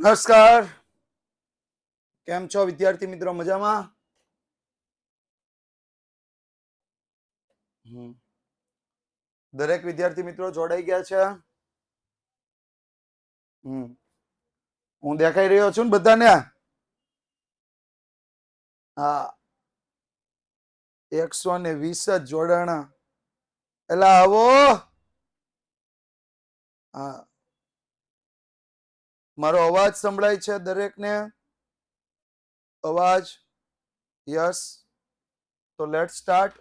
નમસ્કાર, કેમ છો વિદ્યાર્થી મિત્રો? મજામાં? દરેક વિદ્યાર્થી મિત્રો જોડાઈ ગયા છે? હું દેખાઈ રહ્યો છું ને બધાને? હા, 120 જ જોડાણા. એલા આવો. હા, મારો અવાજ સંભળાય છે દરેકને? અવાજ? યસ. તો લેટ સ્ટાર્ટ.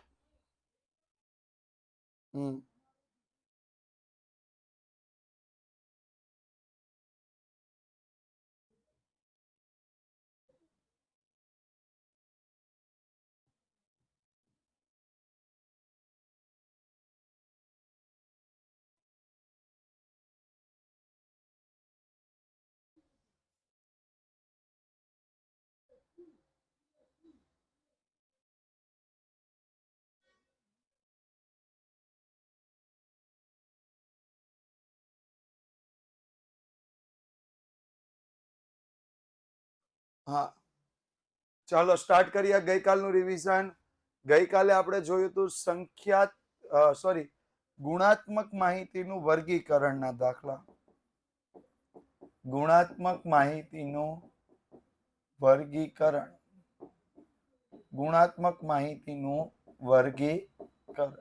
હા, ચાલો સ્ટાર્ટ કરીએ ગઈકાલનું રિવિઝન. ગઈકાલે આપણે જોયું હતું ગુણાત્મક માહિતીનું વર્ગીકરણના દાખલા. ગુણાત્મક માહિતીનું વર્ગીકરણ. ગુણાત્મક માહિતીનું વર્ગીકરણ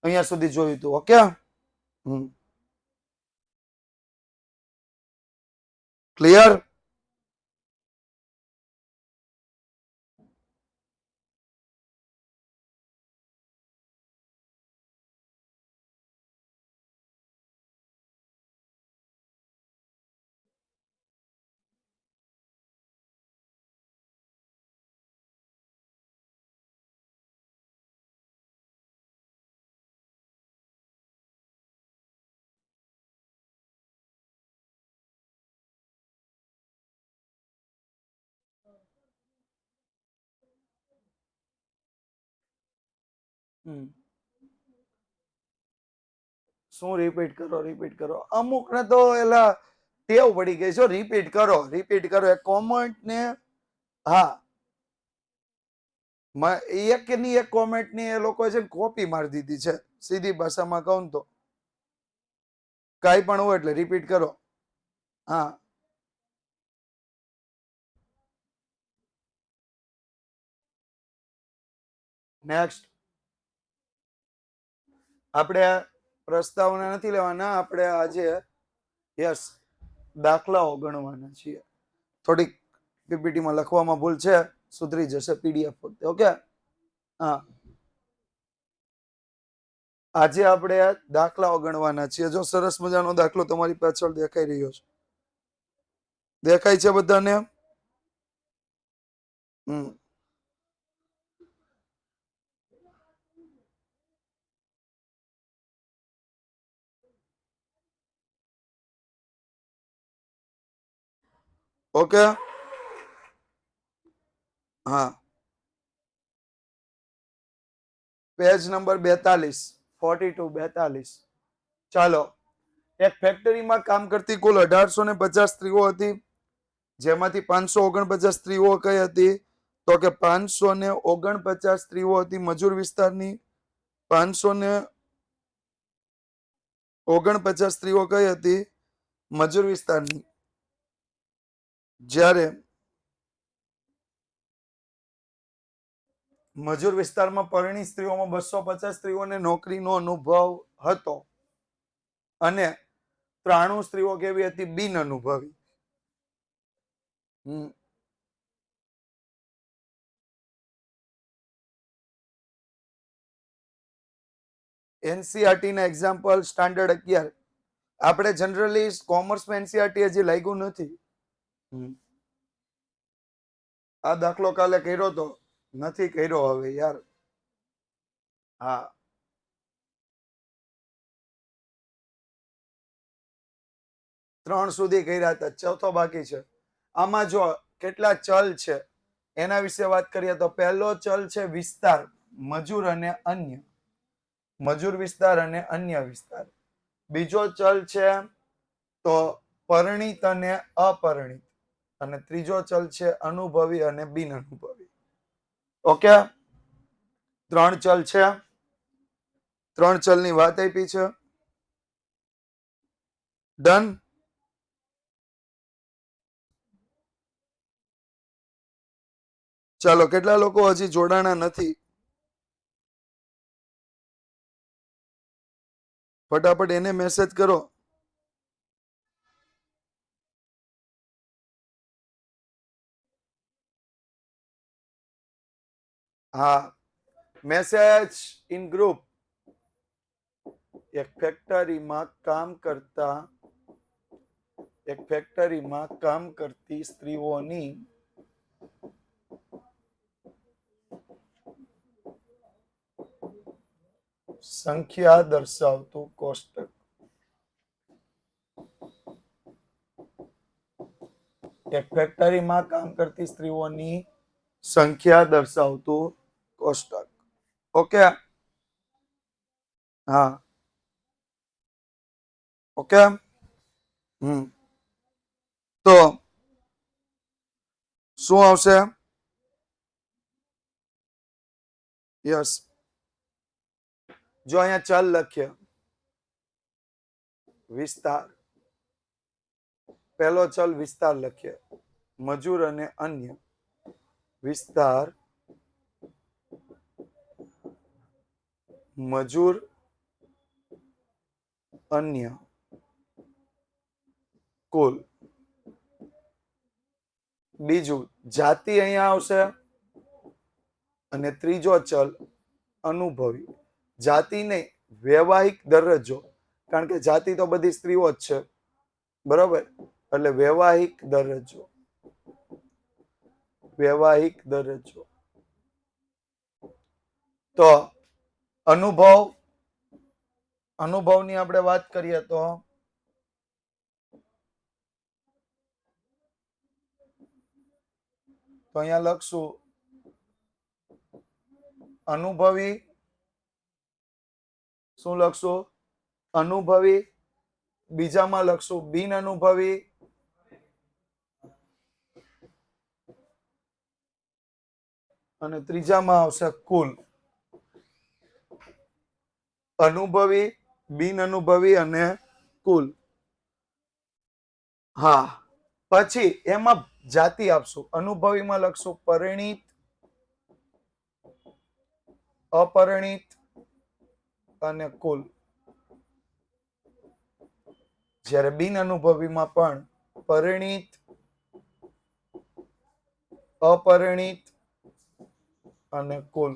અહીંયા સુધી જોયું હતું. Okay, clear? શું રિપીટ કરો? અમુક ને તો એલા ટેવ પડી ગઈ છે. રિપીટ કરો. એ કોમેન્ટ ને હા, એક ની એક કોમેન્ટ ની એ લોકો છે કોપી મારી દીધી છે. સીધી ભાષામાં કહું તો કાઈ પણ હોય એટલે રિપીટ કરો. હા, નેક્સ્ટ. આપણે પ્રસ્તાવના નથી લેવાના, આપણે આજે દાખલાઓ ગણવાના છીએ. થોડીક પીપીટીમાં લખવામાં ભૂલ છે, સુધરી જશે પીડીએફ વખતે. ઓકે, હા, આજે આપણે દાખલાઓ ગણવાના છીએ. જો સરસ મજાનો દાખલો તમારી પાછળ દેખાઈ રહ્યો છે. દેખાય છે બધાને? ઓકે, હા, પેજ નંબર 42. ચાલો, એક ફેક્ટરીમાં કામ કરતી કુલ 1850 સ્ત્રીઓ હતી, જેમાંથી 549 સ્ત્રીઓ કઈ હતી? તો કે 549 સ્ત્રીઓ હતી મજૂર વિસ્તારની. 549 સ્ત્રીઓ કઈ હતી? મજૂર વિસ્તારની. જ્યારે મજૂર વિસ્તારમાં પરણી સ્ત્રીઓમાં 250 સ્ત્રીઓને નોકરીનો અનુભવ હતો અને 93 સ્ત્રીઓ કેવી હતી? બિન અનુભવી. એનસીઆરટી ના એક્ઝામ્પલ સ્ટાન્ડર્ડ 11. આપણે જનરલી કોમર્સમાં એનસીઆરટી હજી લાગ્યું નથી. આ દાખલો કાલે કર્યો તો નથી કર્યો હવે યાર. હા, 3 સુધી કર્યા હતા, ચોથો બાકી છે. આમાં જો કેટલા ચલ છે એના વિશે વાત કરીએ તો પહેલો ચલ છે વિસ્તાર, મજૂર અને અન્ય. મજૂર વિસ્તાર અને અન્ય વિસ્તાર. બીજો ચલ છે તો પરિણીત અને અપરિણીત, અને ત્રીજો ચલ છે અનુભવી અને બિન અનુભવી. ઓકે, 3 ચલ છે, 3 ચલની વાત આપી છે. ડન. ચાલો, કેટલા લોકો હજી જોડાણા નથી? ફટાફટ એને મેસેજ કરો. હા, મેસેજ ઇન ગ્રુપ. એક ફેક્ટરીમાં કામ કરતી સ્ત્રીઓની સંખ્યા દર્શાવતું કોષ્ટક. એક ફેક્ટરીમાં કામ કરતી સ્ત્રીઓની સંખ્યા દર્શાવતું કોષ્ટક. ઓકે. હા, ઓકે. તો શું આવશે? યસ, જો અહીંયા ચલ લખીએ, વિસ્તાર. પહેલો ચલ વિસ્તાર લખીએ, મજૂર અને અન્ય. વિસ્તાર, મજૂર, અન્ય, કુલ. બીજું જાતિ અહીંયા આવશે, અને ત્રીજો ચલ અનુભવી. જાતિ નહીં, વૈવાહિક દરજ્જો, કારણ કે જાતિ તો બધી સ્ત્રીઓ જ છે, બરોબર? એટલે વૈવાહિક દરજ્જો. વૈવાહિક દરજ્જો. તો અનુભવની આપણે વાત કરીએ તો અહીંયા લખશું અનુભવી. શું લખશું? અનુભવી. બીજામાં લખશું બિન અનુભવી. અને ત્રીજામાં આવશે કુલ. અનુભવી, બિન અનુભવી અને કુલ. હા, પછી એમાં જાતિ આપશું. અનુભવીમાં લખશું પરિણીત, અપરિણીત અને કુલ. જ્યારે બિન અનુભવીમાં પણ પરિણીત, અપરિણીત અને કુલ.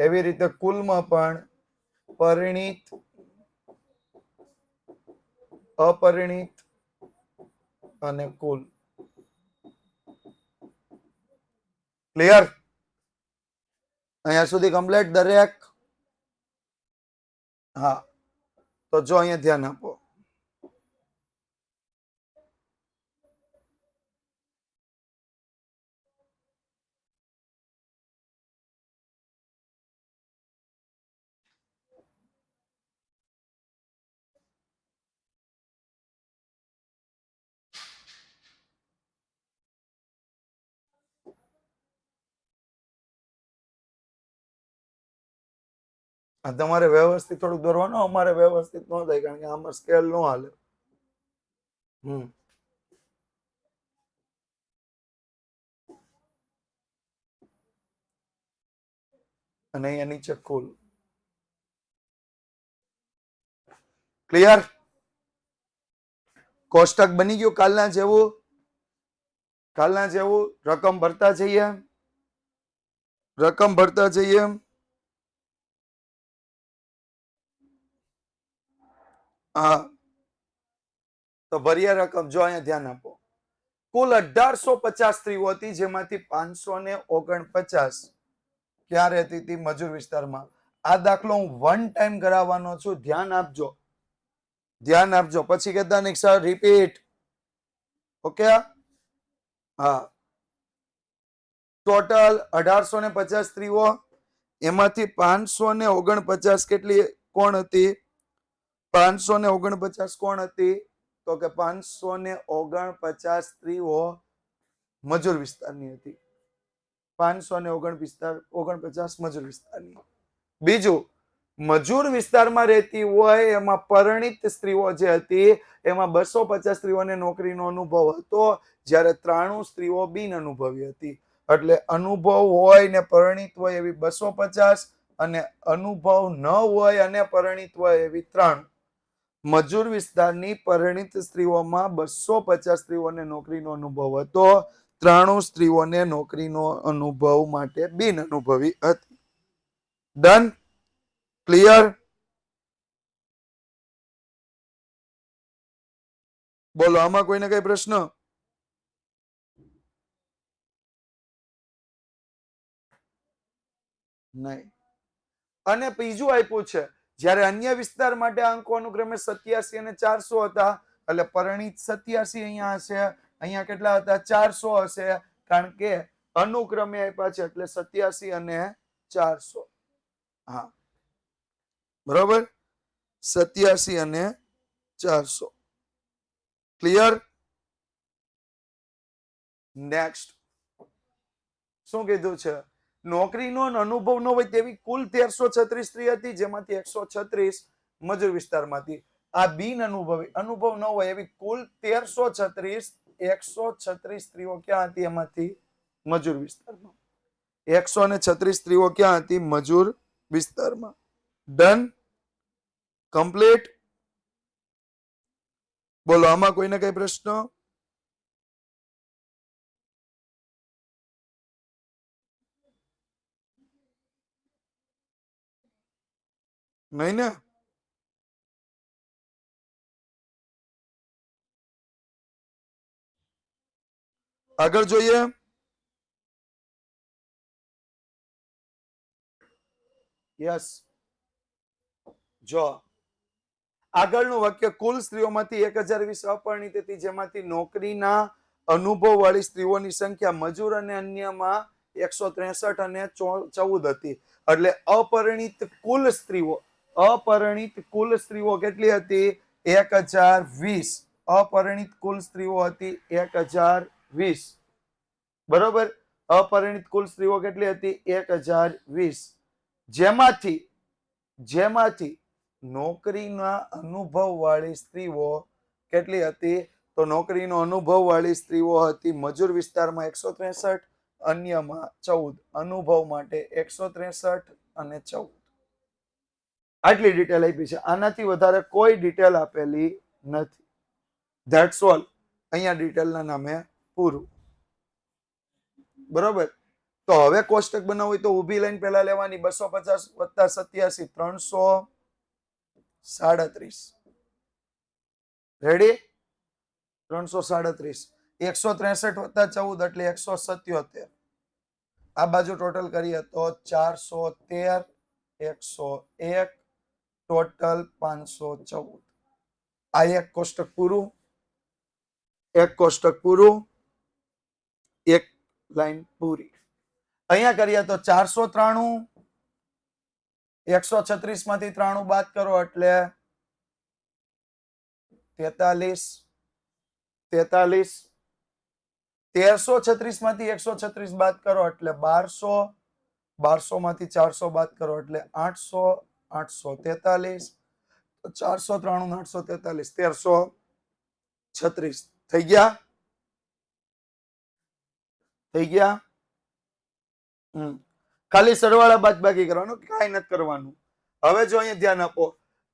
એવી રીતે કુલમાં પણ પરિણીત, અપરિણીત અને કુલ. ક્લિયર? અહીંયા સુધી કમ્પ્લીટ દરેક? હા, તો જો અહીંયા ધ્યાન આપો. તમારે વ્યવસ્થિત થોડુંક દોરવાનું, અમારે વ્યવસ્થિત ન થાય, કારણ કે આમાં સ્કેલ નો હાલે. અને અહીંયા નીચે કુલ. ક્લિયર? કોષ્ટક બની ગયું કાલના જેવું? કાલના જેવું રકમ ભરતા જઈએ. હા, તો ભર્યા રકમ. જો અહીંયા ધ્યાન આપો. કુલ 1850 સ્ત્રીઓ હતી, જેમાંથી 549 ક્યાં રહેતી હતી? મજૂર વિસ્તારમાં. આ દાખલો હું 1 ટાઈમ કરાવવાનો છું, ધ્યાન આપજો. પછી કહેતા નહીં સર રિપીટ. ઓકે? હા, ટોટલ 1850 સ્ત્રીઓ, એમાંથી 549 કેટલી કોણ હતી? 549 કોણ હતી? તો કે 549 સ્ત્રીઓ મજૂર વિસ્તારની હતી. 549 મજૂર વિસ્તારની. બીજું, મજૂર વિસ્તારમાં રહેતી હોય એમાં પરિણીત સ્ત્રીઓ જે હતી એમાં 250 સ્ત્રીઓને નોકરીનો અનુભવ હતો, જ્યારે 93 સ્ત્રીઓ બિન અનુભવી હતી. એટલે અનુભવ હોય ને પરિણીત હોય એવી 250 અને અનુભવ ન હોય અને પરિણીત હોય એવી 93. મજૂર વિસ્તારની પરિણીત સ્ત્રીઓમાં 250 સ્ત્રીઓને નોકરીનો અનુભવ હતો, 93 સ્ત્રીઓને નોકરીનો અનુભવ માટે બિન અનુભવી હતી. ડન? ક્લિયર? બોલો, આમાં કોઈને કઈ પ્રશ્ન? નહીં. અને બીજું આપ્યું છે, જ્યારે અન્ય વિસ્તાર માટે અંકો અનુક્રમે 87 અને 400 હતા, એટલે પરિણીત 87 અહીંયા હશે, અહીંયા કેટલા હતા? 400 હશે, કારણ કે અનુક્રમે આપ્યા છે એટલે 87 અને 400. હા, બરોબર, 87 અને 400. ક્લિયર? નેક્સ્ટ શું કીધું છે? નોકરીનો અનુભવ ન હોય તેવી કુલ 1336 સ્ત્રી હતી, જેમાંથી 136 મજૂર વિસ્તારમાંથી. આ બિન અનુભવી, અનુભવ ન હોય એવી કુલ 136 સ્ત્રીઓ ક્યાં હતી? એમાંથી મજૂર વિસ્તારમાં. 136 સ્ત્રીઓ ક્યાં હતી? મજૂર વિસ્તારમાં. ડન? કમ્પ્લીટ? બોલો, આમાં કોઈને કઈ પ્રશ્ન? નહીં ને? આગળ જોઈએ. યસ, જો આગળનું વાક્ય, કુલ સ્ત્રીઓમાંથી 1020 અપરિણીત હતી, જેમાંથી નોકરીના અનુભવ વાળી સ્ત્રીઓની સંખ્યા મજૂર અને અન્યમાં 163 અને 14 હતી. એટલે અપરિણીત કુલ સ્ત્રીઓ કેટલી હતી? 1020. અપરિણીત કુલ સ્ત્રીઓ હતી 1020. બરોબર? અપરિણીત કુલ સ્ત્રીઓ કેટલી હતી? 1020. જેમાંથી નોકરીના અનુભવ વાળી સ્ત્રીઓ કેટલી હતી? તો નોકરીનો અનુભવ વાળી સ્ત્રીઓ હતી મજૂર વિસ્તારમાં 163, અન્યમાં 14. અનુભવ માટે 163 અને 14. આટલી ડિટેલ આપી છે, આનાથી વધારે કોઈ ડિટેલ આપેલી નથી. That's all. અહીંયા ડિટેલના નામે પૂરું. બરોબર? તો હવે કોષ્ટક બનાવવું હોય તો ઊભી લાઈન પહેલા લેવાની, 250 + 87 337. રેડી? 337. 163 + 14 એટલે 177. આ બાજુ ટોટલ કરીએ તો 413, 101, ટોટલ 514. આ એક કોષ્ટક પૂરું. એક કોષ્ટક પૂરું. એક લાઈન પૂરી. અહીંયા કરીએ તો 493, 136 માંથી 93 બાદ કરો એટલે 43. 1336 માંથી 136 બાદ કરો એટલે 1200. 1200 માંથી 400 બાદ કરો એટલે 800. 843. 493 ને 843, 1336 થઈ ગયા. ખાલી સરવાળા બાદબાકી કરવાનું, કાંઈ નથી કરવાનું. હવે જો અહીંયા ધ્યાન આપો,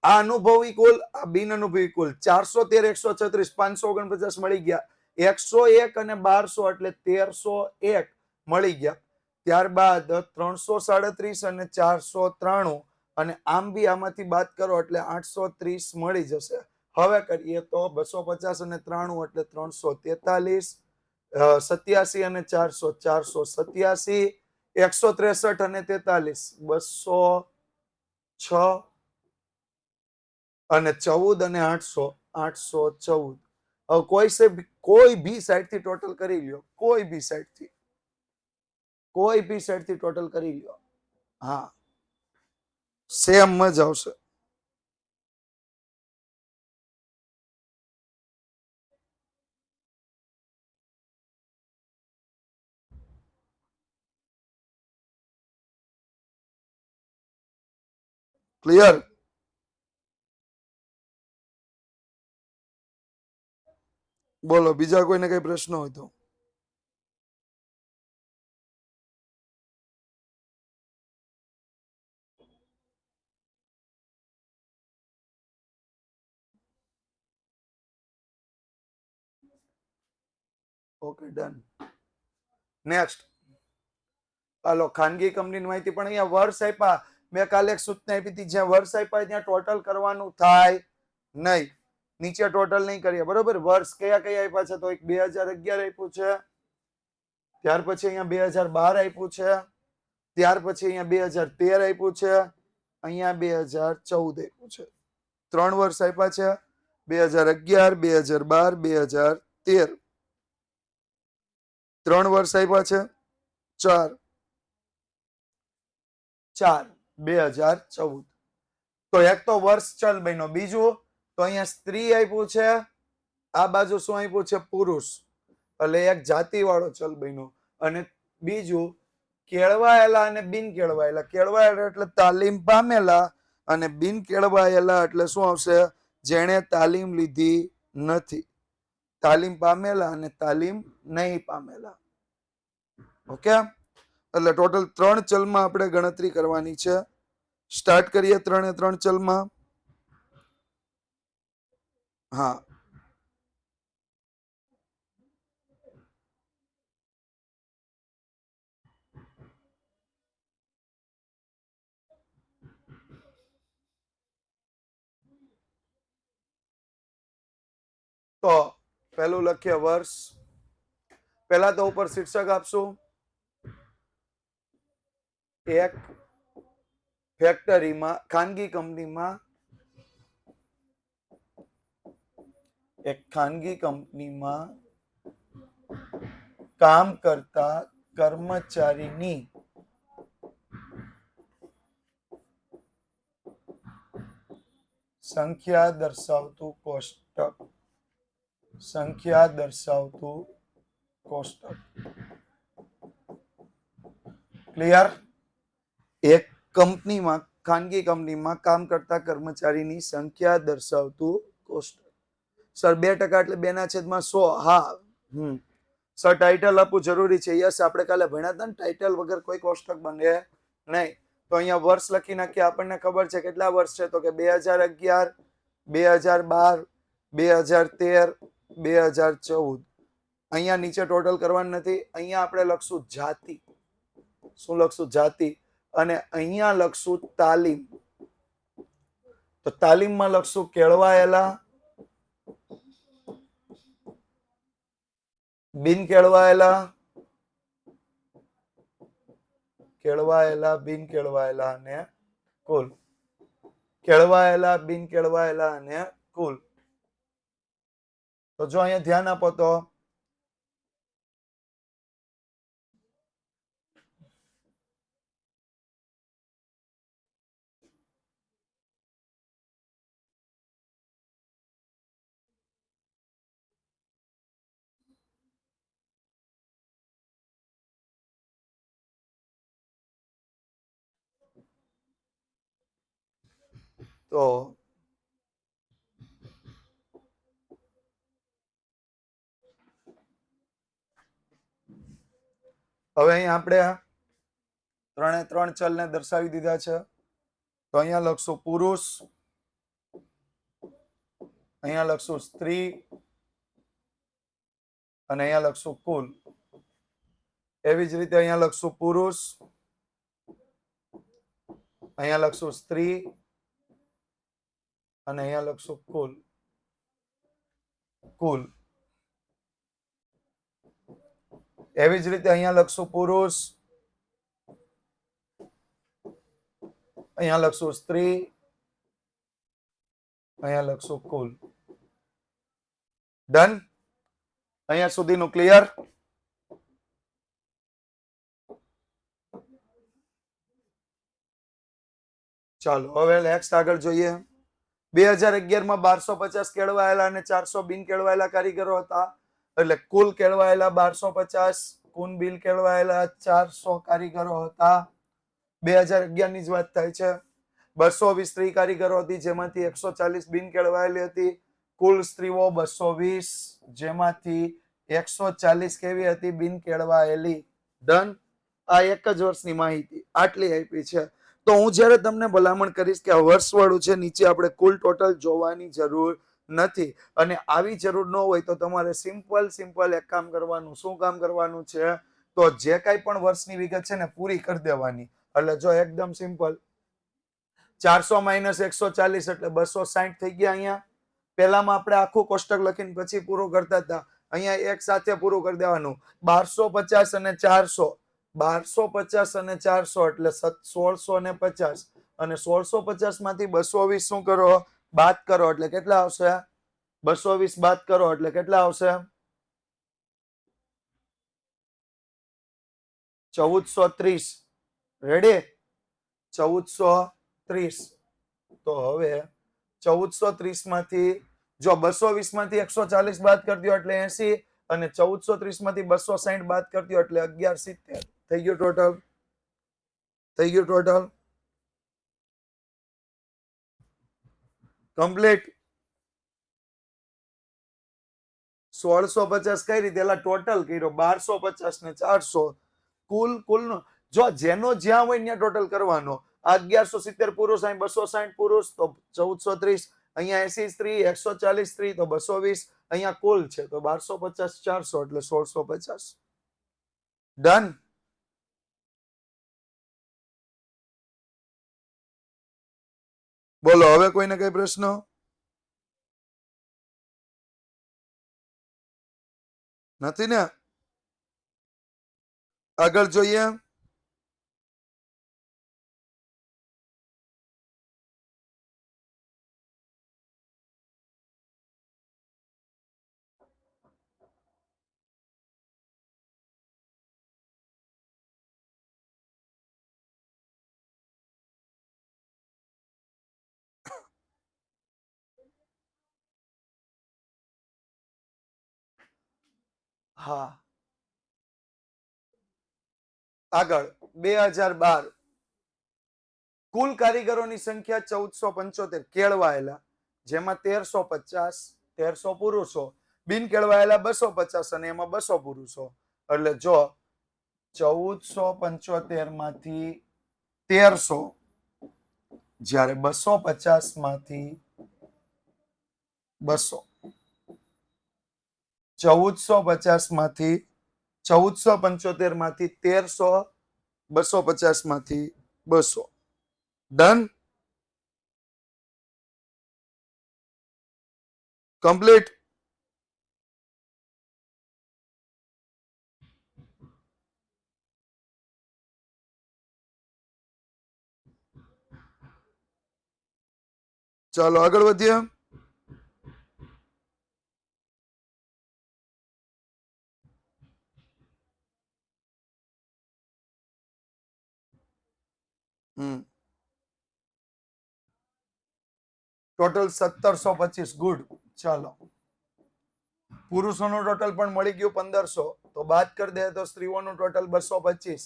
આ અનુભવી કુલ, આ બિન અનુભવી કુલ 413, 136, 549 મળી ગયા. 101 અને 1200 એટલે 1301 મળી ગયા. ત્યારબાદ 337 અને 493, અને આમ બી આમાંથી બાદ કરો એટલે 830 મળી જશે. હવે કરીએ તો 250 અને 93 એટલે 343, 87 અને 400, 487, 163 અને 43, 206, અને 14 અને 800, 814. હવે કોઈ બી સાઈડ થી ટોટલ કરી લ્યો, કોઈ બી સાઈડ થી ટોટલ કરી લ્યો. હા, સેમ જ આવશે. ક્લિયર? બોલો બીજા કોઈને કઈ પ્રશ્ન હોય તો. Okay done. નેક્સ્ટ હાલો, ખાનગી કંપનીની માહિતી. પણ અહીંયા વર્ષ આપ્યા. મેં કાલે એક સૂચના આપી હતી, જ્યાં વર્ષ આપ્યા ત્યાં ટોટલ કરવાનું થાય નહીં. નીચે ટોટલ નહીં કરીએ, બરોબર? વર્ષ કયા કયા આપ્યા છે? તો એક 2011 આપ્યું છે, ત્યાર પછી અહીંયા 2012 આપ્યું છે, ત્યાર પછી અહીંયા 2013 આપ્યું છે, અહીંયા 2014 આપ્યું છે. 3 વર્ષ આપ્યા છે, 2011, 2012, 2013. 3 વર્ષ આપ્યા છે, 4 2014. તો એક તો વર્ષ ચલ બન્યો. બીજું તો અહીંયા સ્ત્રી આપ્યું છે, આ બાજુ શું આપ્યું છે? પુરુષ. એટલે એક જાતિ વાળો ચલ બન્યો. અને બીજું કેળવાયેલા અને બિન કેળવાયેલા. કેળવાયેલા એટલે તાલીમ પામેલા, અને બિન કેળવાયેલા એટલે શું આવશે? જેણે તાલીમ લીધી નથી. તાલીમ પામેલા અને તાલીમ નહીં પામેલા. ઓકે, એટલે ટોટલ 3 ચલમાં આપણે ગણતરી કરવાની છે. સ્ટાર્ટ કરીએ 3 ચલમાં. હા, તો પહેલું લખીએ વર્ષ. પહેલા તો ઉપર શીર્ષક આપશું. એક ફેક્ટરીમાં, ખાનગી કંપનીમાં, એક ખાનગી કંપનીમાં કામ કરતા કર્મચારીની સંખ્યા દર્શાવતું કોષ્ટક. સંખ્યા દર્શાવતું કોષ્ટક. ક્લિયર? એક કંપનીમાં, ખાનગી કંપનીમાં કામ કરતા કર્મચારીની સંખ્યા દર્શાવતું કોષ્ટક. સર 2% એટલે 2/100. હા, સર ટાઇટલ આપવું જરૂરી છે. યસ, આપણે કાલે ભણ્યા હતા ને, ટાઇટલ વગર કોઈ કોષ્ટક બને નહીં. તો અહીંયા વર્ષ લખી નાખીએ. આપણને ખબર છે કેટલા વર્ષ છે, તો કે 2011, 2012, 2013, 2014. અહીંયા નીચે ટોટલ કરવાનું નથી. અહીંયા આપણે લખશું જાતિ. શું લખશું? જાતિ. અને અહીંયા લખશું તાલીમ. તો તાલીમમાં લખશું કેળવાયેલા, બિન કેળવાયેલા, કેળવાયેલા, બિન કેળવાયેલા અને કુલ. કેળવાયેલા, બિન કેળવાયેલા અને કુલ. તો જો અહીંયા ધ્યાન આપો તો હવે અહીં આપણે 3 ચલને દર્શાવી દીધા છે. તો અહીંયા લખશું પુરુષ, અહીંયા લખશું સ્ત્રી, અને અહીંયા લખશું કુલ. એવી જ રીતે અહીંયા લખશું પુરુષ, અહીંયા લખશું સ્ત્રી, અને અહીંયા લખશું કુલ. કુલ. એવી જ રીતે અહીંયા લખશું પુરુષ, અહીંયા લખશું સ્ત્રી, અહીંયા લખશું કુલ. ડન? અહીંયા સુધીનું ક્લિયર? ચાલો હવે નેક્સ્ટ આગળ જોઈએ. 2011 માં 1250 કેળવાયેલા અને 400 બિન કેળવાયેલા કારીગરો હતા. એટલે કુલ કેળવાયેલા 1250, કુલ બિલ કેળવાયેલા 400 કારીગરો હતા. 2011 ની જ વાત થાય છે. 220 સ્ત્રી કારીગરો હતી જેમાંથી 140 બિન કેળવાયેલી હતી. કુલ સ્ત્રીઓ 220 જેમાંથી 140 કેવી હતી? બિન કેળવાયેલી. ડન. આ એક જ વર્ષની માહિતી આટલી આપી છે. તો હું જ્યારે તમને ભલામણ કરીશ કે આ વર્ષવાળું છે, નીચે આપણે કુલ ટોટલ જોવાની જરૂર નથી. અને આવી જરૂર ન હોય તો તમારે સિમ્પલ એક કામ કરવાનું. શું કામ કરવાનું છે? તો જે કાંઈ પણ વર્ષની વિગત છે ને પૂરી કરી દેવાની. એટલે જો એકદમ સિમ્પલ, 400 માઇનસ 140 એટલે 260 થઈ ગયા. અહીંયા પેલામાં આપણે આખું કોષ્ટક લખીને પછી પૂરું કરતા હતા. અહીંયા એક સાથે પૂરું કરી દેવાનું. 1250 અને 400, 1250 અને 400 એટલે 1650. અને 1650 માંથી 220 શું કરો? બાદ કરો એટલે કેટલા આવશે? 220 બાદ કરો એટલે કેટલા આવશે? 1430. રેડી? 1430. તો હવે 1430 માંથી જો 220 માંથી 140 બાદ કરી દો એટલે 80, અને 1430 માંથી 260 બાદ કરી દો એટલે 1170. થઈ ગયું ટોટલ? થઈ ગયું ટોટલ? કમ્પ્લીટ. 1650 કઈ રીતે? એલા ટોટલ કર્યો. 1250 ને 400 કુલ નો જો જેનો જ્યાં હોય ત્યાં ટોટલ કરવાનો. 1170 પુરુષ, અહીં 260 પુરુષ તો 1430, અહીંયા 80 સ્ત્રી, 140 સ્ત્રી તો 220, અહીંયા કુલ છે તો 1250 400 એટલે 1650. ડન. બોલો હવે કોઈને કઈ પ્રશ્ન? નથી ને? આગળ જોઈએ. હા, આગળ 2012 કુલ કારીગરોની સંખ્યા 1475 કેળવાયેલા, જેમાં 1350 પુરુષો, બિન કેળવાયેલા 250 અને એમાં 200 પુરુષો. એટલે જો 1475 માંથી 1300, જ્યારે 250 માંથી 200, 1450 માંથી 1475 માંથી 1300, 250 માંથી 200. ડન. કમ્પ્લીટ. ચાલો આગળ વધીએ. ટોટલ 1725. ગુડ. ચાલો, પુરુષોનું ટોટલ પણ મળી ગયું 1500. તો બાદ કરી દે તો સ્ત્રીઓનું ટોટલ 225.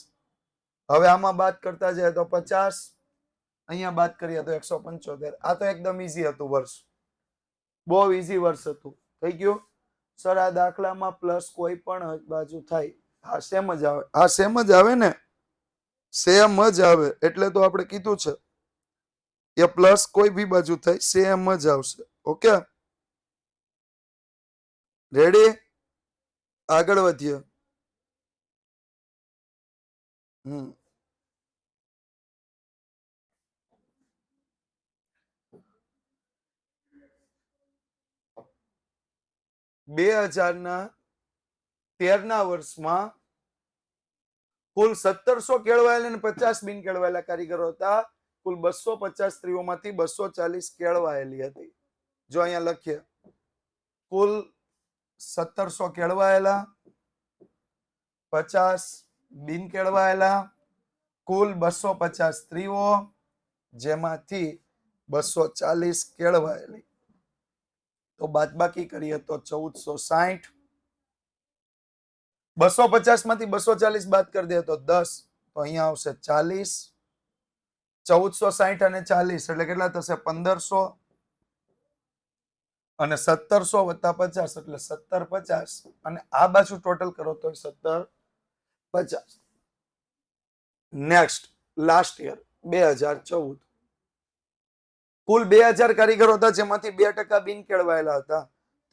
હવે આમાં બાદ કરતા જાય તો 50, અહીંયા બાદ કરીએ તો 175. આ તો એકદમ ઈઝી હતું વર્ષ, બહુ ઈઝી વર્ષ હતું. થઈ ગયું સર? આ દાખલામાં પ્લસ કોઈ પણ બાજુ થાય? હા, સેમ જ આવે. હા, સેમ જ આવે ને, સેમ જ આવે. એટલે તો આપણે કીધું છે એ પ્લસ કોઈ બી બાજુ થાય સેમ જ આવશે. Okay, ready? આગળ વધીએ. 2013 વર્ષમાં કુલ 1700 કેળવાયેલા અને 50 બિન કેળવાયેલા કારીગરો હતા. કુલ 250 સ્ત્રીઓમાંથી 240 કેળવાયેલી હતી. જો અહીંયા લખીએ, કુલ 1700 કેળવાયેલા, 50 બિન કેળવાયેલા, કુલ 250 સ્ત્રીઓ, જેમાંથી 240 કેળવાયેલી. તો બાદબાકી કરીએ તો 1460. 250 માંથી 240 બાદ કરી દે તો 10, તો અહીંયા આવશે 40. 1460 અને 40 એટલે કેટલા થશે 1500 અને 1700 વત્તા 50 એટલે 1750 અને આ બાજુ ટોટલ કરો તો 1750. નેક્સ્ટ લાસ્ટ યર 2014 કુલ 2000 કારીગરો હતા જેમાંથી 2% બિન કેળવાયેલા હતા.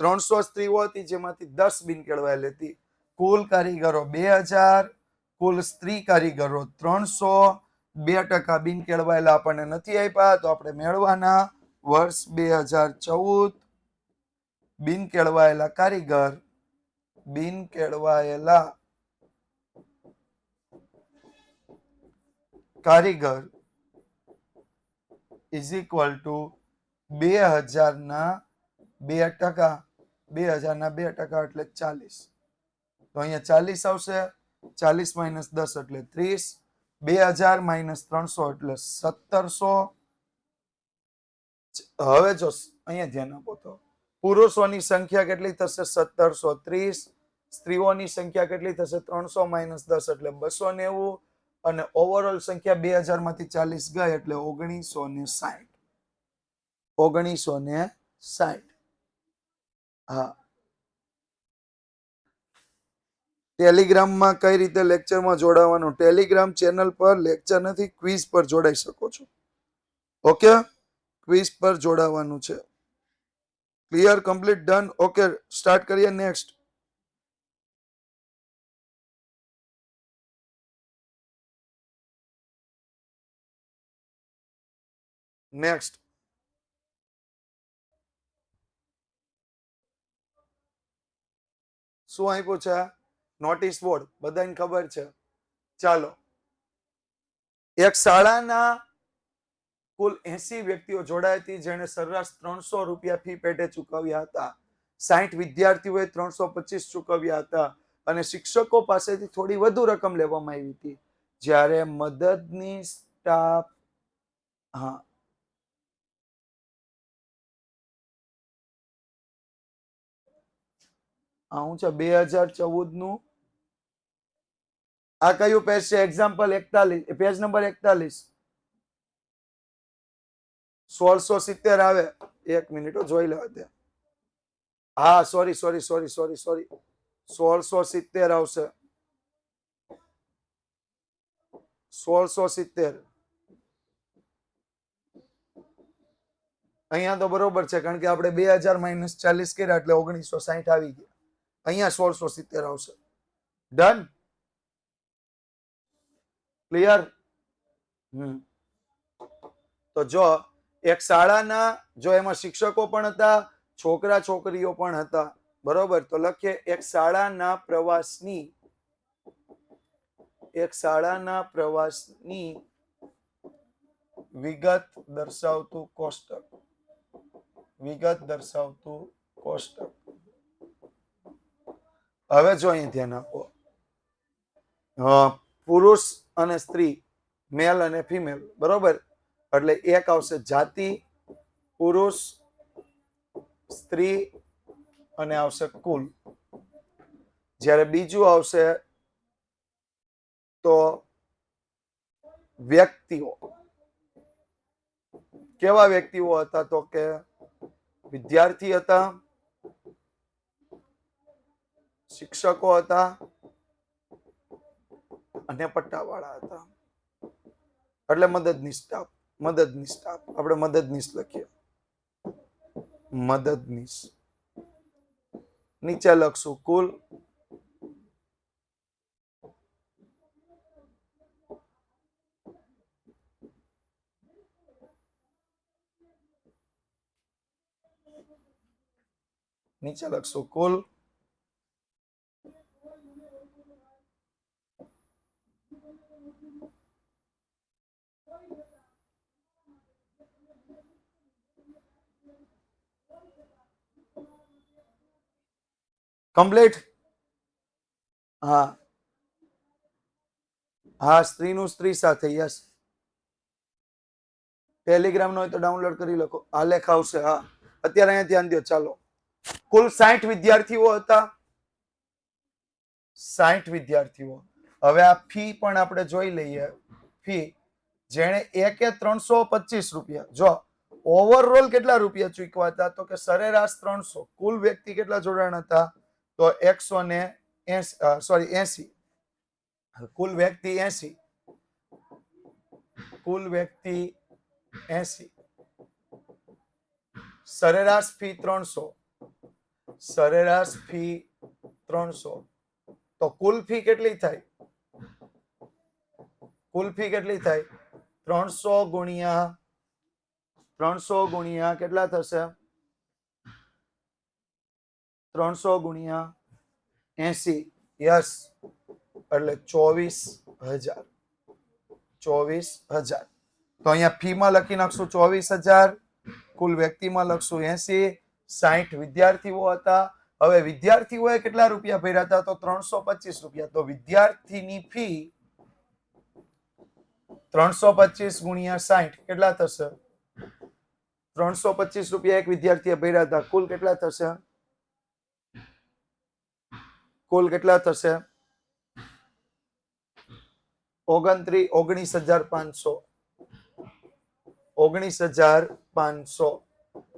300 સ્ત્રીઓ હતી જેમાંથી 10 બિન કેળવાયેલી હતી. કુલ કારીગરો 2000, કુલ સ્ત્રી કારીગરો 300, 2% બિન કેળવાયેલા આપણને નથી આપ્યા તો આપણે મેળવાના વર્ષ 2014 બિન કેળવાયેલા કારીગર ઇઝ ઇક્વલ ટુ 2000 ના 2%. 2000 ના 2% એટલે 40. તો અહીંયા 40 આવશે. 40 માઇનસ 10 એટલે 30. 2000 માઇનસ 300 એટલે 1700. હવે જો અહીંયા ધ્યાન આપો તો પુરુષોની સંખ્યા કેટલી થશે 1730. સ્ત્રીઓની સંખ્યા કેટલી થશે 300 માઇનસ 10 એટલે 290 અને ઓવરઓલ સંખ્યા 2000 માંથી 40 ગઈ એટલે 1960. 1960. હા, ટેલિગ્રામમાં કઈ રીતે લેક્ચરમાં જોડાવાનું? ટેલિગ્રામ ચેનલ પર લેક્ચર નથી, ક્વિઝ પર જોડાઈ શકો છો. ઓકે, ક્વિઝ પર જોડાવાનું છે. Clear, complete, done. Okay, start કરીએ. નેક્સ્ટ શું આપ્યું છે? નોટિસ બોર્ડ, બધાને ખબર છે. ચાલો, એક શાળાના કુલ 80 વ્યક્તિઓ જોડાઈ હતી જેણે સરેરાશ 300 રૂપિયા ફી પેટે ચૂકવ્યા હતા. 60 વિદ્યાર્થીઓએ 325 ચૂકવ્યા હતા અને શિક્ષકો પાસેથી થોડી વધુ રકમ લેવામાં આવી હતી. જ્યારે મદદની સ્ટાફ હું છે 2014 નું આ કયું પેજ છે? Example 41, page number 41. 1670 આવે. એક મિનિટ જોઈ લેવા દે. હા, સોરી 1670 આવશે. 1670 અહીંયા તો બરોબર છે કારણ કે આપણે 2000 માઇનસ 40 કર્યા એટલે 1960 આવી ગયા. અહીંયા 1670 આવશે. Done, clear. તો જો એક શાળાના, જો એમાં શિક્ષકો પણ હતા, છોકરા છોકરીઓ પણ હતા, બરોબર. તો લખીએ એક શાળાના પ્રવાસની વિગત દર્શાવતું કોષ્ટક. હવે જો અહીં ધ્યાન આપો, પુરુષ અને સ્ત્રી, મેલ અને ફિમેલ, બરોબર. એટલે એક આવશે જાતિ, પુરુષ, સ્ત્રી અને આવશે કુલ. જ્યારે બીજું આવશે તો વ્યક્તિઓ. કેવા વ્યક્તિઓ હતા? તો કે વિદ્યાર્થી હતા, શિક્ષકો હતા અને પટ્ટાવાળા હતા. એટલે મદદની સ્ટાફ. આપણે મદદનીશ લખીએ. નીચે લખશું કુલ. કમ્પ્લીટ. હા, સ્ત્રીનું સ્ત્રી સાથે. યસ. ટેલિગ્રામ નો હોય તો ડાઉનલોડ કરી લખો. આલેખ આવશે. હા, અત્યારે અહીંયા ધ્યાન દો. ચાલો, કુલ 60 વિદ્યાર્થીઓ હતા. 60 વિદ્યાર્થીઓ. હવે આ ફી પણ આપણે જોઈ લઈએ. ફી જેણે 325 રૂપિયા, જો ઓવરઓલ કેટલા રૂપિયા ચૂકવ્યા હતા, તો કે સરેરાશ 300, કુલ વ્યક્તિ કેટલા જોડાણ હતા, તો 180, કુલ વ્યક્તિ 80, કુલ વ્યક્તિ 80, સરેરાશ ફી 300, સરેરાશ ફી 300, તો કુલ ફી કેટલી થાય, કુલ ફી કેટલી થાય, 300 ગુણ્યા કેટલા થશે, 300 ગુણ્યા 80, યસ, એટલે 24,000, 24,000. તો અહીંયા ફી માં લખી નાખશું 24,000, કુલ વ્યક્તિમાં લખશું 80, 60 વિદ્યાર્થીઓ હતા. હવે વિદ્યાર્થીઓએ કેટલા રૂપિયા ભર્યા હતા, તો 325 રૂપિયા. તો વિદ્યાર્થીની ફી 325 ગુણ્યા 60 કેટલા થશે, 325 રૂપિયા એક વિદ્યાર્થીએ ભર્યા હતા, કુલ કેટલા થશે, કુલ કેટલા થશે, 19,500, 19,500.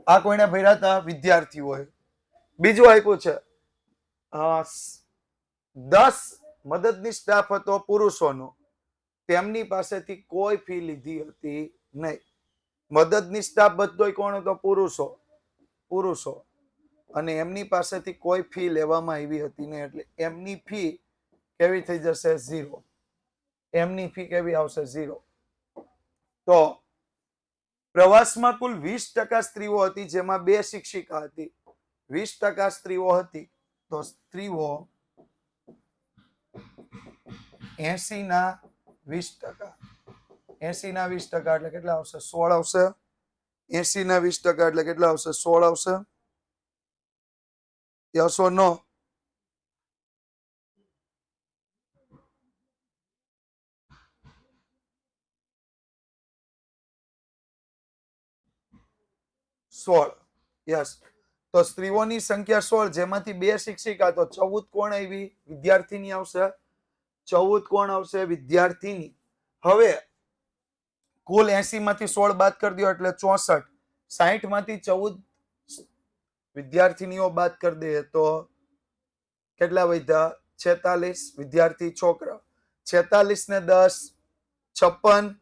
આ કોઈને ભર્યા હતા, વિદ્યાર્થીઓએ. બીજું આપ્યું છે 10 મદદની સ્ટાફ હતો પુરુષોનો, તેમની પાસેથી કોઈ ફી લીધી હતી નહીં. મદદની સ્ટાફ બધોય કોણ હતો, પુરુષો, અને એમની પાસેથી કોઈ ફી લેવામાં આવી હતી નહીં, એટલે એમની ફી કેવી થઈ જશે, 0. એમની ફી કેવી આવશે, 0. તો પ્રવાસમાં કુલ 20% સ્ત્રીઓ હતી, જેમાં 2 શિક્ષિકા હતી. 20% સ્ત્રીઓ હતી, તો સ્ત્રીઓ 80 ના 20%, 80 ના 20% એટલે કેટલા આવશે, 16 આવશે. 80 ના 20% એટલે કેટલા આવશે, 16 આવશે. Yes or no? યસ. તો સ્ત્રીઓની સંખ્યા 16, જેમાંથી 2 શિક્ષિકા, તો 14 કોણ આવી, વિદ્યાર્થીની આવશે. 14 કોણ આવશે, વિદ્યાર્થીની. હવે કુલ 80 માંથી 16 બાદ કરી દો એટલે 64. 60 માંથી 14 વિદ્યાર્થીનીઓ બાદ કરી દે તો કેટલા વધ્યા, 46 વિદ્યાર્થી છોકરા. 46 ને 10 56,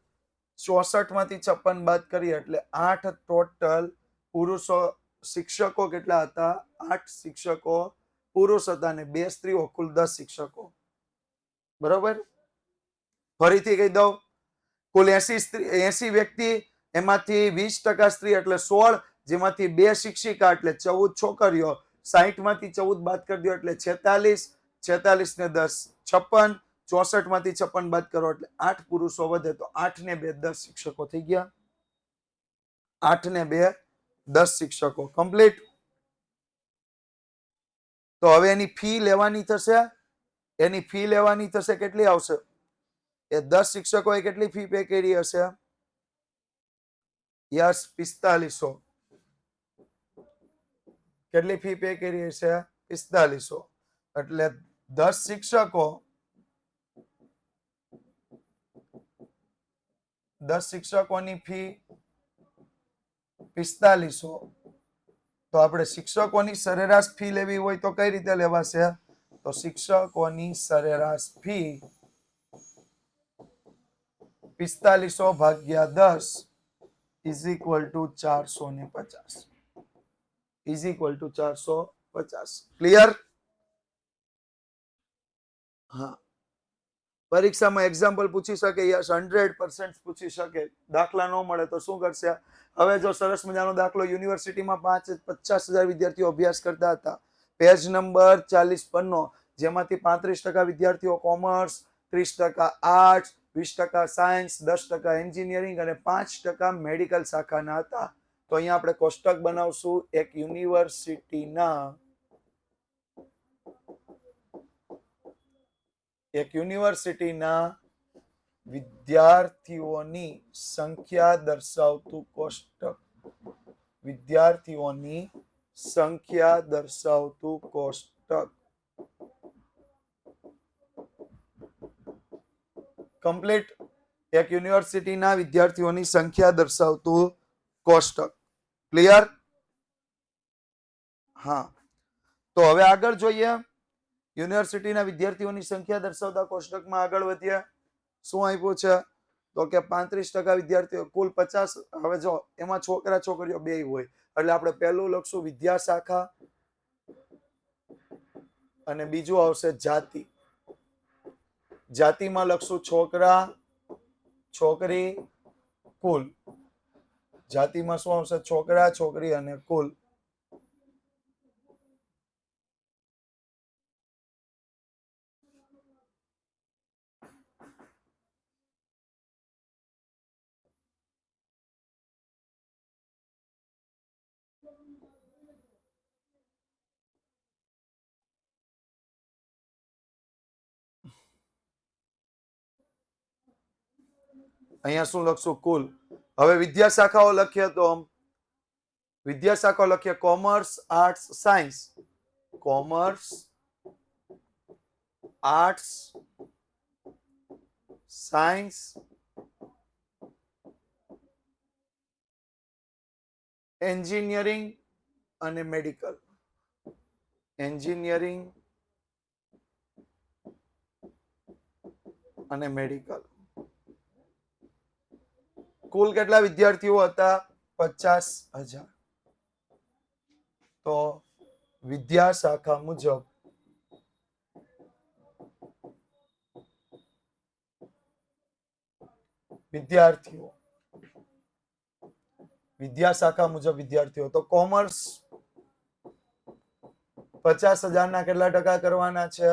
64 માંથી 56 બાદ કરીએ એટલે 8 ટોટલ પુરુષો શિક્ષકો કેટલા હતા, 8 શિક્ષકો પુરુષ હતા અને 2 સ્ત્રીઓ, કુલ 10 શિક્ષકો. બરોબર. ફરીથી કહી દઉં, કુલ 80 વ્યક્તિ, એમાંથી 20% સ્ત્રી એટલે 16, જેમાંથી 2 શિક્ષિકા એટલે 14 છોકરીઓ. 60 માંથી 14 બાદ કરી દો એટલે 46, 46 ને 10 56, 64 માંથી 56 બાદ કરો એટલે 8 પુરુષો વધે, તો 8 ને 2 10 શિક્ષકો થઈ ગયા. 8 ને 2 10 શિક્ષકો કમ્પ્લીટ. તો હવે એની ફી લેવાની થશે, એની ફી લેવાની થશે, કેટલી આવશે, એ 10 શિક્ષકોએ કેટલી ફી પે કરી હશે, યસ 4500. કેટલી ફી પે કરી હશે, 4500. એટલે 10 શિક્ષકો, 10 શિક્ષકોની ફી 4500. તો આપણે શિક્ષકોની સરેરાશ ફી લેવી હોય તો કઈ રીતે લેવાશે, તો શિક્ષકોની સરેરાશ ફી 4500 ભાગ્યા 10 is equal to 450, is equal to 450. Clear? હા. પરીક્ષામાં એક્ઝામ્પલ પૂછી શકે, યસ 100% પૂછી શકે. દાખલા ન મળે તો શું કરશે, હવે જો સરસ મજાનો દાખલો, યુનિવર્સિટીમાં 50,000 વિદ્યાર્થીઓ અભ્યાસ કરતા હતા. પેજ નંબર 40 પરનો, જેમાંથી 35% વિદ્યાર્થીઓ કોમર્સ, 30% આર્ટ્સ, 20% સાયન્સ, 10% એન્જિનિયરિંગ અને 5% મેડિકલ શાખાના હતા. તો અહીંયા આપણે કોષ્ટક બનાવશું. એક યુનિવર્સિટીના વિદ્યાર્થીઓની સંખ્યા દર્શાવતું કોષ્ટક, વિદ્યાર્થીઓની સંખ્યા દર્શાવતું કોષ્ટક. કમ્પ્લીટ. એક યુનિવર્સિટીના વિદ્યાર્થીઓની સંખ્યા દર્શાવતું કોષ્ટક. ક્લિયર? હા, તો હવે આગળ જોઈએ. યુનિવર્સિટીના વિદ્યાર્થીઓની સંખ્યા દર્શાવતા કોષ્ટકમાં આગળ વધ્યા. શું આપ્યું છે? તો કે 35% વિદ્યાર્થીઓ, કુલ 50. હવે જો એમાં છોકરા છોકરીઓ બે હોય એટલે આપણે પહેલું લખશું વિદ્યા શાખા અને બીજું આવશે જાતિ. જાતિમાં લખશું છોકરા છોકરી કુલ. જાતિમાં શું આવશે? છોકરા છોકરી અને કુલ. અહીંયા શું લખશું? કુલ. હવે વિદ્યા શાખાઓ લખીએ તો વિદ્યા શાખાઓ લખીએ commerce, arts, science. Commerce, arts, science, engineering અને મેડિકલ. એન્જિનિયરિંગ અને મેડિકલ. કુલ કેટલા વિદ્યાર્થીઓ હતા? 50,000. તો વિદ્યા શાખા મુજબ વિદ્યાર્થીઓ, વિદ્યા શાખા મુજબ વિદ્યાર્થીઓ. તો કોમર્સ 50,000 ના કેટલા ટકા કરવાના છે?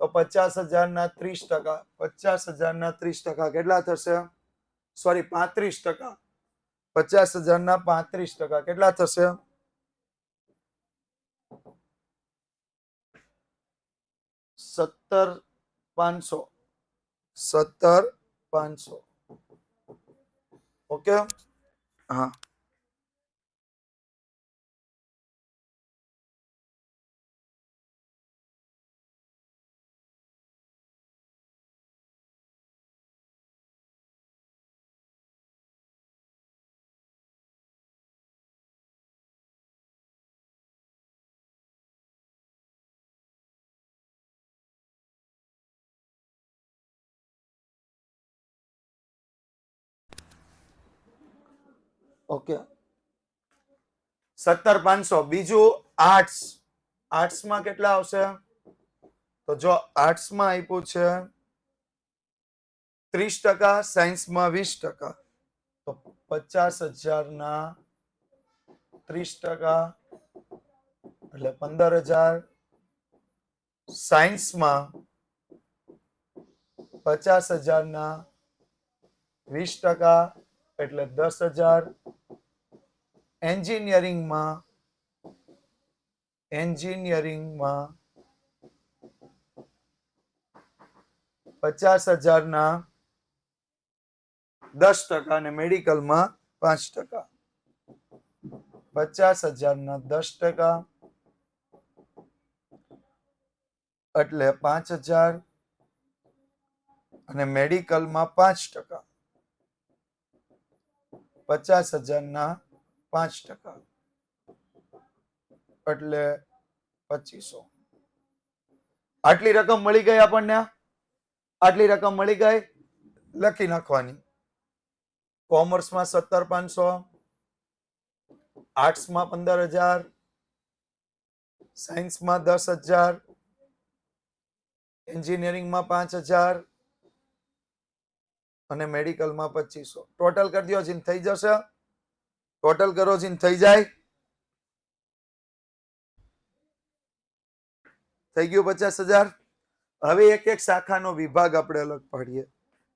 તો 50,000 ના 30%. 50,000 ના 30% કેટલા થશે? સોરી, 35%. 50,000 ના 35% કેટલા થશે? 17,500. 17,500. ઓકે. હા, ઓકે. 17,500. બીજું આર્ટ્સ. આર્ટ્સમાં કેટલા આવશે? તો જો આર્ટ્સમાં આપ્યું છે 30%, સાયન્સમાં 20%. તો 50,000 ના 30% એટલે 15,000. સાયન્સમાં 50,000 ના 20% એટલે 10,000. એન્જિનિયરિંગમાં 50,000 ના 10% અને મેડિકલમાં 5%. 50,000 ના 10% એટલે 5,000 અને મેડિકલમાં 5%. 50,000 ના 5% એટલે 2,500. આટલી રકમ મળી ગઈ આપણને. આટલી રકમ મળી ગઈ. લખી નાખવાની. કોમર્સમાં 17,500, આર્ટ્સમાં 15,000, સાયન્સમાં 10,000, એન્જિનિયરિંગમાં 5,000 અને મેડિકલમાં 2,500. ટોટલ કરી દો, જીન થઈ જશે. ટોટલ કરો, જીન થઈ જાય. થઈ ગયું 50,000. હવે એક એક શાખાનો વિભાગ આપણે અલગ પાડીએ.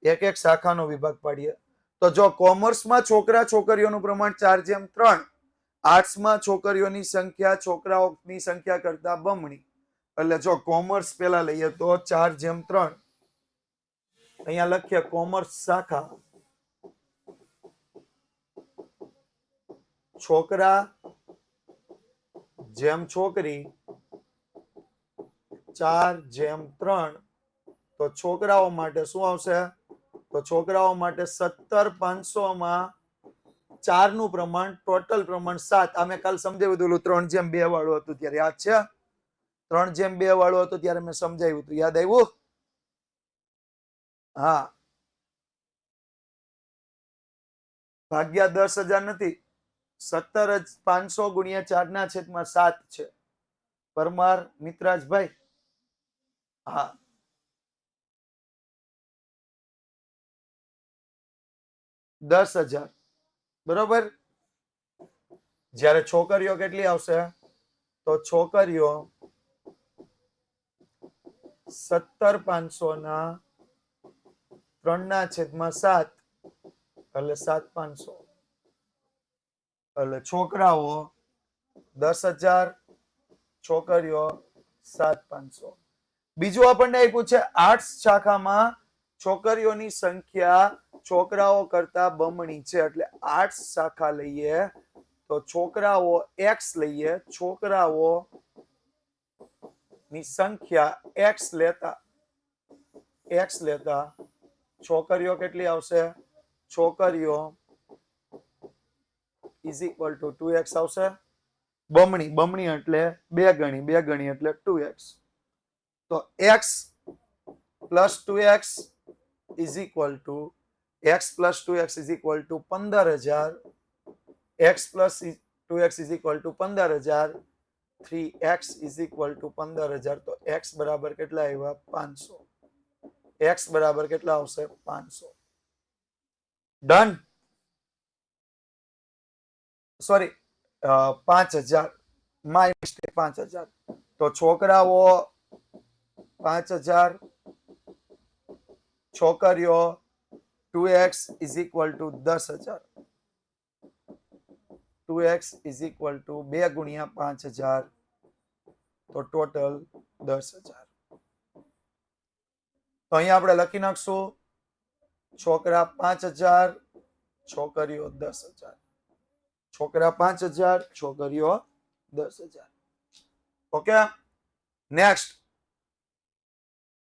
એક એક શાખાનો વિભાગ પાડીએ. તો જો કોમર્સમાં છોકરા છોકરીઓનું પ્રમાણ 4:3, આર્ટ્સમાં છોકરીઓની સંખ્યા છોકરાઓની સંખ્યા કરતા બમણી. એટલે જો કોમર્સ પેલા લઈએ તો 4:3. અહીંયા લખીએ કોમર્સ શાખા છોકરા જેમ છોકરી 4:3. તો છોકરાઓ માટે શું આવશે? તો છોકરાઓ માટે 17,500 માં 4 નું પ્રમાણ, ટોટલ પ્રમાણ 7. આ મેં કાલ સમજાવ્યું હતું 3:2 વાળું હતું ત્યારે, યાદ છે? 3:2 વાળું હતું ત્યારે મેં સમજાવ્યું હતું, યાદ આવ્યું? હા, ભાગ્યા 10,000 નથી, 17,500 ગુણ્યા 4/7 છે. પરમાર મિત્રાજભાઈ, હા, 10,000 બરોબર. જ્યારે છોકરીઓ કેટલી આવશે? તો છોકરીઓ 17,500 ના 3/7 એટલે 7,500, એટલે છોકરાઓ 10,000, છોકરીઓ 7,500. બીજું આપણને આપ્યું છે આર્ટ્સ શાખામાં છોકરીઓની સંખ્યા છોકરાઓ કરતા બમણી છે, એટલે આર્ટ્સ શાખા લઈએ તો છોકરાઓ x લઈએ, છોકરાઓ ની સંખ્યા x લેતા છોકરીઓ કેટલી આવશે? છોકરીઓ ઇઝ ઇક્વલ ટુ 2x આવશે. બમણી એટલે 2 ગણી એટલે 2x. તો x plus 2x is equal to x plus 2x is equal to 15,000. x plus 2x is equal to 15,000. 3x is equal to 15,000. તો x બરાબર કેટલા આવ્યા? 500. x બરાબર કેટલા આવશે? 500. ડન. Sorry, 5,000, my mistake, 5,000. તો છોકરાઓ 5,000, છોકરીઓ 2x is equal to 10,000. 2x is equal to 2 ગુણ્યા 5,000, તો ટોટલ 10,000. તો અહીંયા આપણે લખી નાખશું છોકરા 5,000, છોકરીઓ 10,000. છોકરા 5,000, છોકરીઓ 10,000. ઓકે. નેક્સ્ટ,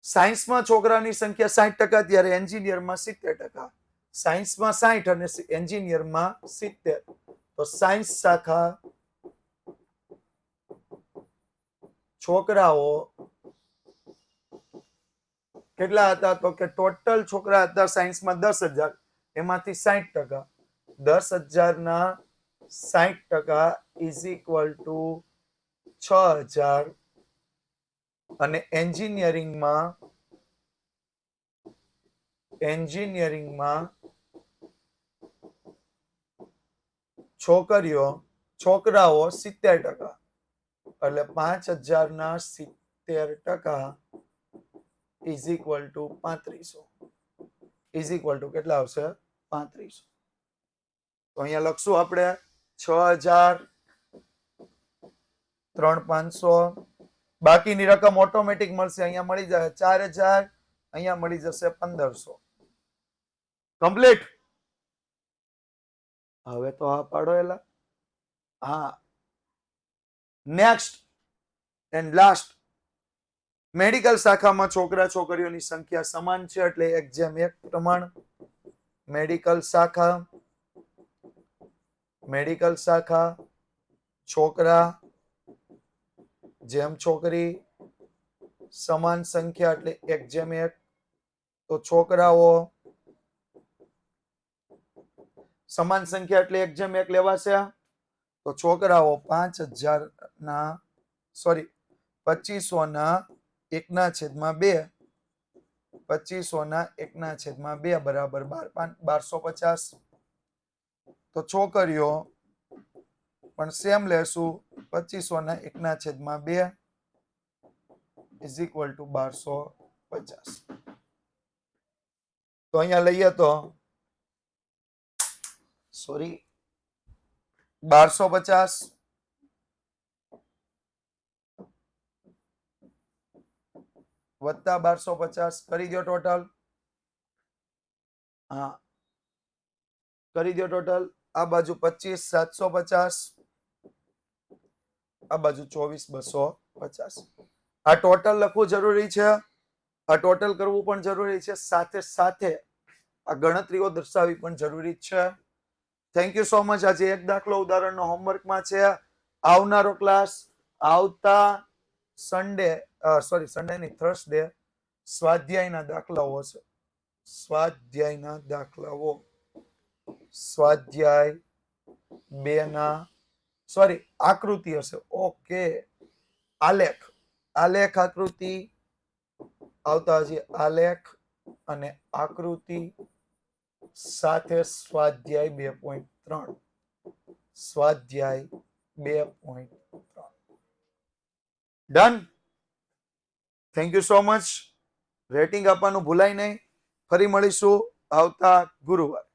સાયન્સમાં છોકરાની સંખ્યા 60%, ત્યારે એન્જિનિયરમાં 70%. સાયન્સમાં 60 અને એન્જિનિયરમાં 70. તો સાયન્સ શાખા છોકરાઓ કેટલા હતા? તો કે ટોટલ છોકરા હતા સાયન્સમાં 10,000, એમાંથી 60%. 10,000 ના 60% ઇઝ ઇક્વલ ટુ 6,000. અને એન્જિનિયરિંગમાં છોકરાઓ 70%, એટલે 5,000 ના 70% is equal to 3500. Is equal to કેટલા આવશે? 3500. તો અહીંયા લખશું આપણે 6,000, 3,500. બાકીની રકમ ઓટોમેટિક મળશે. અહીંયા મળી જશે 4,000, અહીંયા મળી જશે 1,500. કમ્પ્લીટ. હવે તો હા પાડો એલા. હા, નેક્સ્ટ એન્ડ લાસ્ટ, મેડિકલ શાખામાં છોકરા છોકરીઓની સંખ્યા સમાન છે, એટલે 1:1 પ્રમાણ. મેડિકલ શાખા છોકરા જેમ છોકરી સમાન સંખ્યા, એટલે 1:1. તો છોકરાઓ સમાન સંખ્યા એટલે 1:1 લેવાશે. તો છોકરાઓ 5,000 ના 2500 ના 1/2, 2500 ના 1/2 બરાબર 1250. તો છોકરીઓ પણ સેમ લેશું, 2500 ના 1/2 ઇઝ ઇક્વલ ટુ 1250. તો અહીંયા લઈએ તો 1250 વત્તા 1250 કરી દો ટોટલ. હા, કરી દો ટોટલ. આ બાજુ 25,750, આ બાજુ 24,250. આ ટોટલ લખવું જરૂરી છે, આ ટોટલ કરવું પણ જરૂરી છે. સાથે સાથે આ ગણતરીઓ દર્શાવવી પણ જરૂરી છે. Thank you so much. આજે એક દાખલો ઉદાહરણનો હોમવર્કમાં છે. આવનારો ક્લાસ આવતા સન્ડે સન્ડે ની થર્સડે સ્વાધ્યાયના દાખલાઓ હશે. સ્વાધ્યાયના દાખલાઓ સ્વાધ્યાય 2 ના આકૃતિ હશે. ઓકે, આલેખ આકૃતિ આવતા હશે. આલેખ અને આકૃતિ સાથે સ્વાધ્યાય 2.3 સ્વાધ્યાય 2.3 done. Thank you so much. Rating આપવાનું ભૂલાય નહીં. ફરી મળીશું આવતા ગુરુવારે.